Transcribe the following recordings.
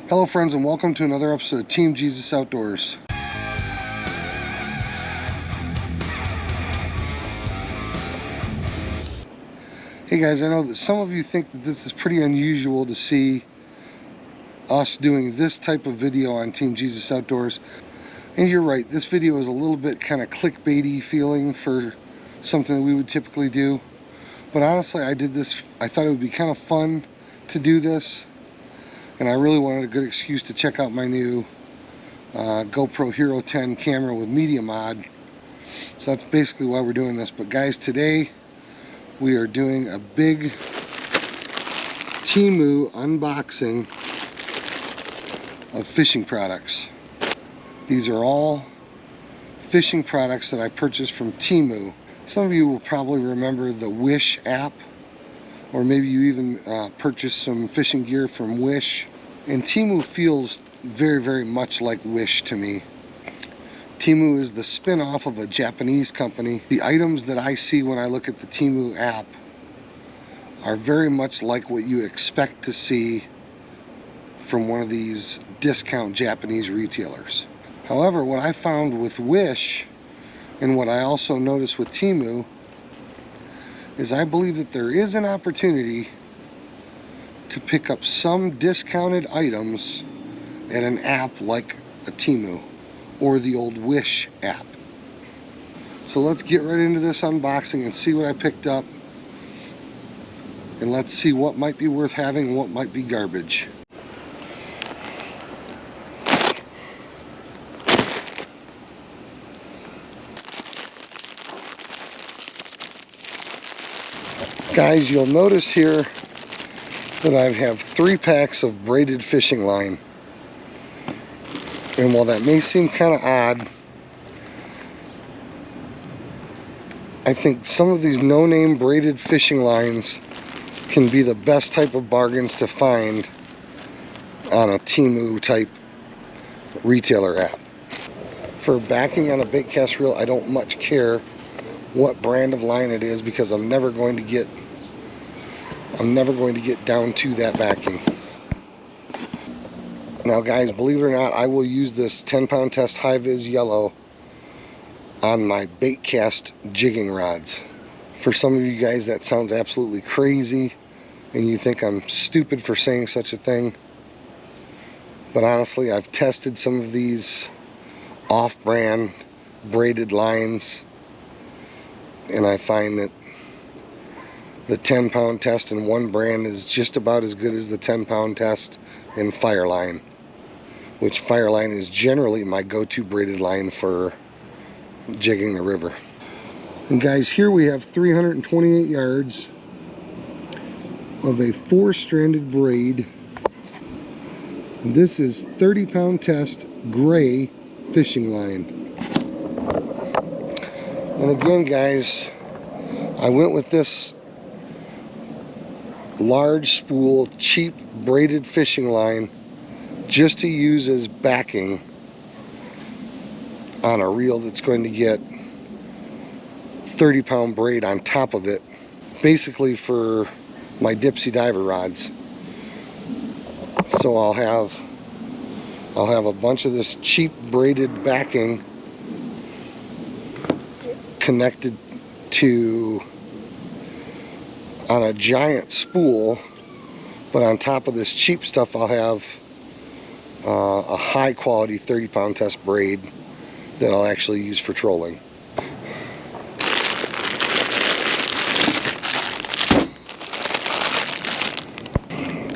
Hello friends, and welcome to another episode of Team Jesus Outdoors. Hey guys, I know that some of you think that this is pretty unusual to see us doing this type of video on Team Jesus Outdoors. And you're right, this video is a little bit kind of clickbaity feeling for something that we would typically do. But honestly, I thought it would be kind of fun to do this. And I really wanted a good excuse to check out my new GoPro Hero 10 camera with media mod. So that's basically why we're doing this. But guys, today we are doing a big TEMU unboxing of fishing products. These are all fishing products that I purchased from TEMU. Some of you will probably remember the Wish app, or maybe you even purchased some fishing gear from Wish. And TEMU feels very, very much like Wish to me. TEMU is the spin-off of a Japanese company. The items that I see when I look at the TEMU app are very much like what you expect to see from one of these discount Japanese retailers. However, what I found with Wish, and what I also noticed with TEMU, is I believe that there is an opportunity to pick up some discounted items at an app like a TEMU or the old Wish app. So let's get right into this unboxing and see what I picked up, and let's see what might be worth having and what might be garbage. Guys, you'll notice here that I have 3 packs of braided fishing line. And while that may seem kind of odd, I think some of these no-name braided fishing lines can be the best type of bargains to find on a TEMU type retailer app. For backing on a bait cast reel, I don't much care what brand of line it is, because I'm never going to get down to that backing. Now guys, believe it or not, I will use this 10-pound test high-vis yellow on my bait cast jigging rods. For some of you guys, that sounds absolutely crazy and you think I'm stupid for saying such a thing, but honestly, I've tested some of these off-brand braided lines, and I find that the 10-pound test in one brand is just about as good as the 10-pound test in Fireline, which Fireline is generally my go-to braided line for jigging the river. And guys, here we have 328 yards of a 4-stranded braid. This is 30-pound test gray fishing line. And again, guys, I went with this large spool, cheap braided fishing line just to use as backing on a reel that's going to get 30-pound braid on top of it, basically for my Dipsy diver rods. So I'll have a bunch of this cheap braided backing connected to on a giant spool, but on top of this cheap stuff I'll have a high quality 30-pound test braid that I'll actually use for trolling.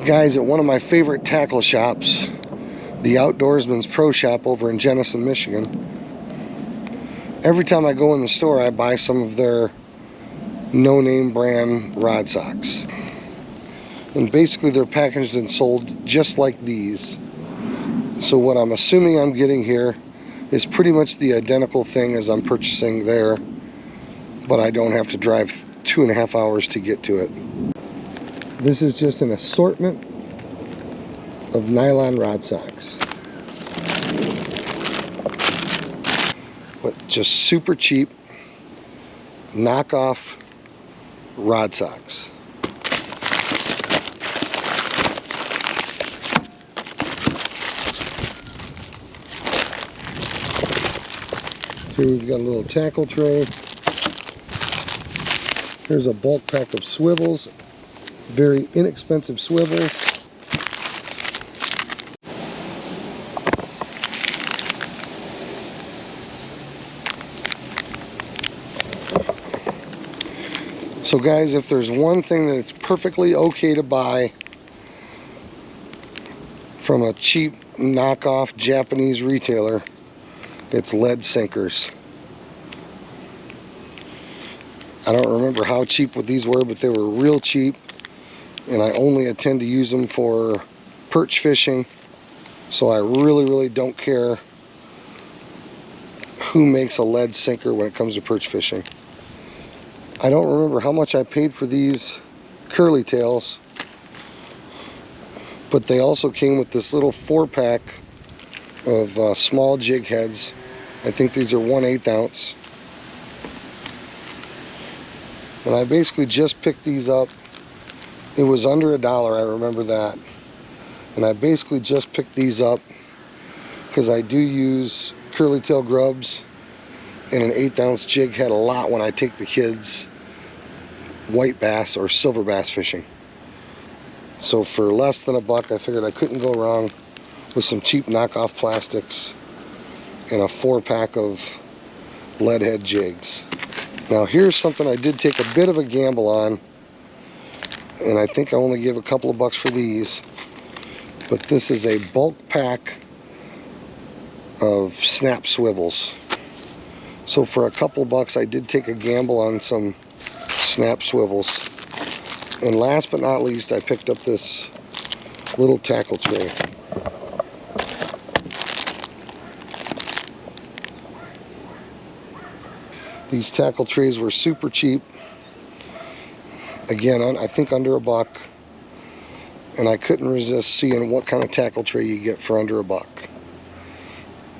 Guys, at one of my favorite tackle shops, the Outdoorsman's Pro Shop over in Jenison, Michigan, every time I go in the store I buy some of their no-name brand rod socks, and basically they're packaged and sold just like these. So what I'm assuming I'm getting here is pretty much the identical thing as I'm purchasing there, but I don't have to drive 2.5 hours to get to it. This is just an assortment of nylon rod socks, but just super cheap knockoff rod socks. Here we've got a little tackle tray. Here's a bulk pack of swivels, very inexpensive swivels. So guys, if there's one thing that it's perfectly okay to buy from a cheap knockoff Japanese retailer, it's lead sinkers. I don't remember how cheap what these were, but they were real cheap, and I only intend to use them for perch fishing, so I really don't care who makes a lead sinker when it comes to perch fishing. I don't remember how much I paid for these curly tails, but they also came with this little 4-pack of small jig heads. I think these are 1/8 ounce. And I basically just picked these up. It was under $1, I remember that. And I basically just picked these up because I do use curly tail grubs and an 1/8 ounce jig head a lot when I take the kids white bass or silver bass fishing. So for less than $1, I figured I couldn't go wrong with some cheap knockoff plastics and a 4-pack of lead head jigs. Now here's something I did take a bit of a gamble on, and I think I only gave a couple of bucks for these, but this is a bulk pack of snap swivels. So for a couple of bucks I did take a gamble on some snap swivels. And last but not least, I picked up this little tackle tray. These tackle trays were super cheap. Again, I think under $1. And I couldn't resist seeing what kind of tackle tray you get for under $1.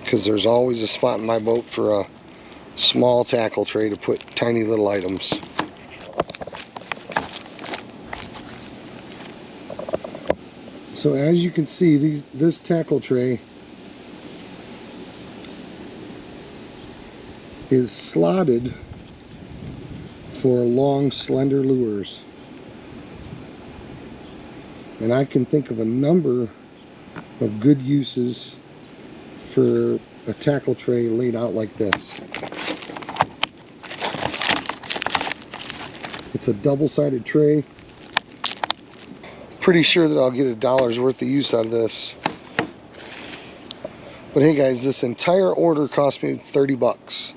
Because there's always a spot in my boat for a small tackle tray to put tiny little items. So as you can see, this tackle tray is slotted for long, slender lures. And I can think of a number of good uses for a tackle tray laid out like this. It's a double-sided tray. Pretty sure that I'll get $1 worth of use out of this. But hey guys, this entire order cost me 30 bucks.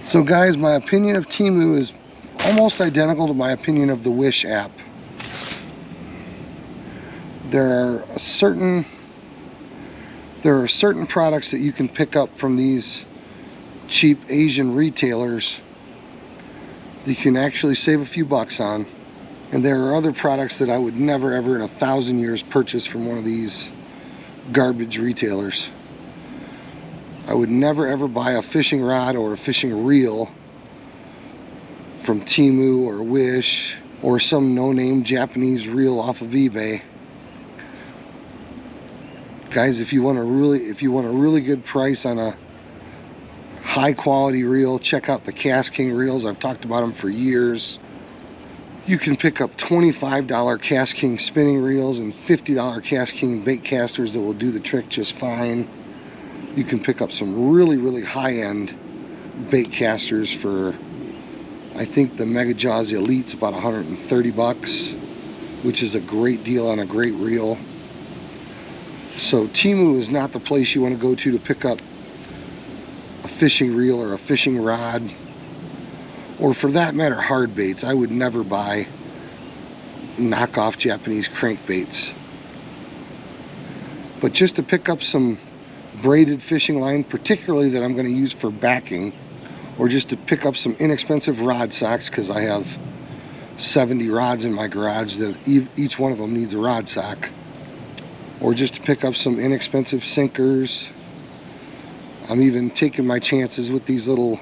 So guys, my opinion of TEMU is almost identical to my opinion of the Wish app. There are certain products that you can pick up from these cheap Asian retailers that you can actually save a few bucks on. And there are other products that I would never ever in 1,000 years purchase from one of these garbage retailers. I would never ever buy a fishing rod or a fishing reel from TEMU or Wish or some no-name Japanese reel off of eBay. Guys, if you want a really good price on a high quality reel, check out the Cast King reels. I've talked about them for years. You can pick up $25 Cast King spinning reels and $50 Cast King bait casters that will do the trick just fine. You can pick up some really high-end bait casters for, I think the Mega Jaws Elite's about 130 bucks, which is a great deal on a great reel. So TEMU is not the place you want to go to pick up a fishing reel or a fishing rod, or for that matter hard baits. I would never buy knockoff Japanese crankbaits. But just to pick up some braided fishing line, particularly that I'm going to use for backing, or just to pick up some inexpensive rod socks, because I have 70 rods in my garage that each one of them needs a rod sock, or just to pick up some inexpensive sinkers. I'm even taking my chances with these little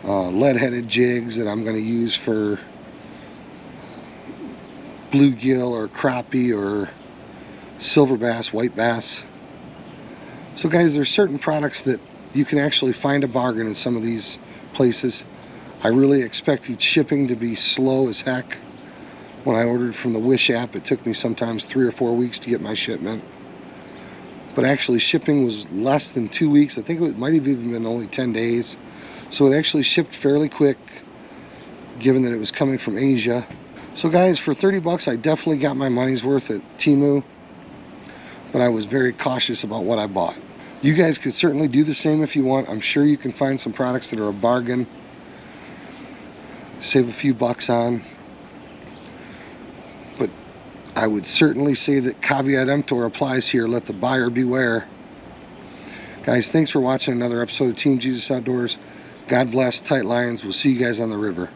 lead-headed jigs that I'm going to use for bluegill or crappie or silver bass, white bass. So guys, there's certain products that you can actually find a bargain in some of these places. I really expected shipping to be slow as heck. When I ordered from the Wish app, it took me sometimes 3 or 4 weeks to get my shipment. But actually shipping was less than 2 weeks. I think it might have even been only 10 days. So it actually shipped fairly quick, given that it was coming from Asia. So guys, for 30 bucks, I definitely got my money's worth at TEMU, but I was very cautious about what I bought. You guys could certainly do the same if you want. I'm sure you can find some products that are a bargain, save a few bucks on. But I would certainly say that caveat emptor applies here. Let the buyer beware. Guys, thanks for watching another episode of Team Jesus Outdoors. God bless, tight lines. We'll see you guys on the river.